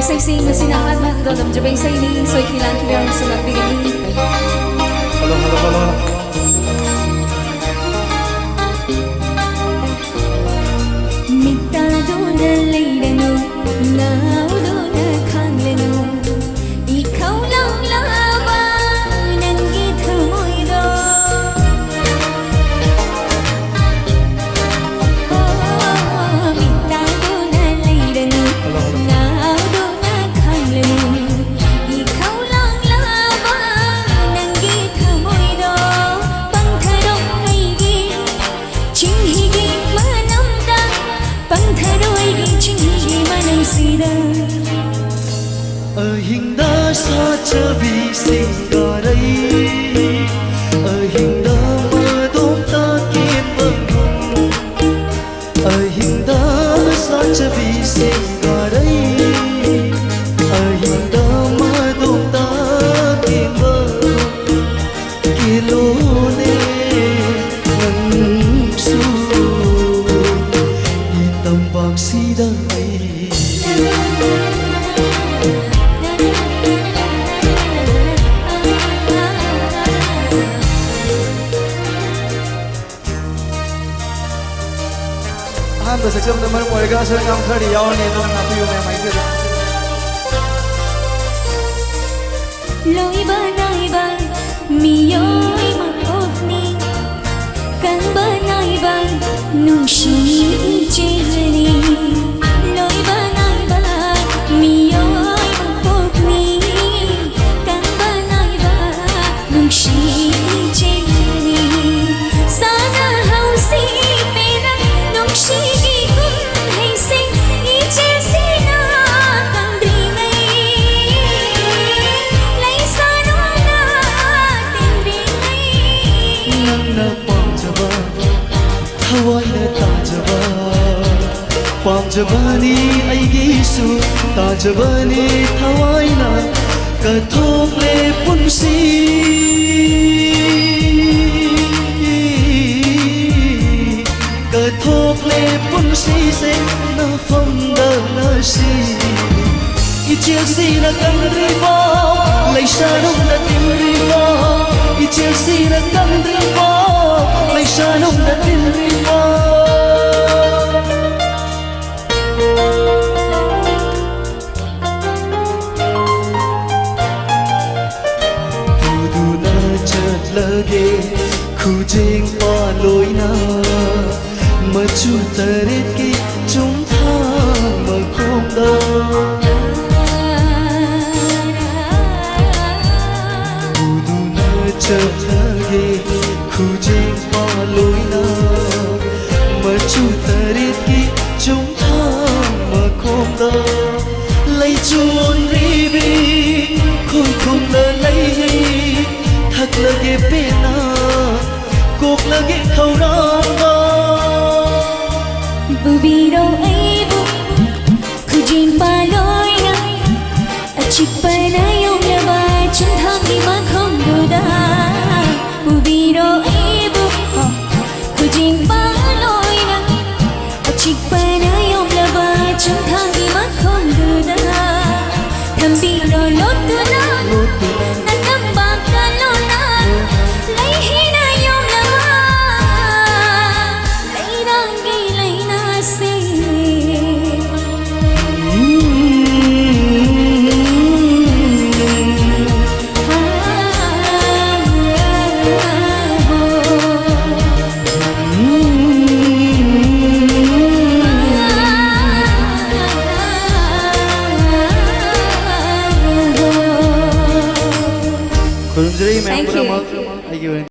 Isaysing na sinahadmat do namjabay sa ini soy kilang kibiyang sunat bigani. Halo halo halo. Mita do na leirano na do na khanglano ikaw lang laban ang githamoy do. Mita do na leirano na do na khanglano ikaw lang laban ang githamoy do. Pangtharong aigi chinghigi manamda pangtharo aigi chinghigi manam sida. Ahinda sa chabi singarai ahinda madom takin bagum ahinda sa chabi singarai ahinda madom takin bagum kilone nangsu itambak sidang अहम section number मोरेगा sir नाम खड़ी याओ ने तो ना पियो मैं माइसे Loi banai ba miyoi makokni kang banai ba nungshi ichehani. Loi banai ba miyoi makokni kang banai ba nungshi ichehani. Sana hausi pena nungshi पामजबानी आइगीसु ताजबानी थवाइना कथोकले पुंसी कथोकले पुंसी से नफमदा नसी इचेसी न कंद्रिवा लैशानु न तिमरिवा इचेसी न कंद्रिवा लैशानु न तिमरिवा lage khujeng pa loina machu taret ki chung tha ma khom da budu na chat lage khujeng pa loina machu taret ki chung tha ma khom da lai chun ribi khum khum la lai thak lage pena kok lage khauranga bubiro aibu khujin paloina achipana yong laba chunthagi makhom duda. Bubiro aibu khujin paloina achipana yong laba chunthagi makhom duda. Thambiro lotuna Thank you.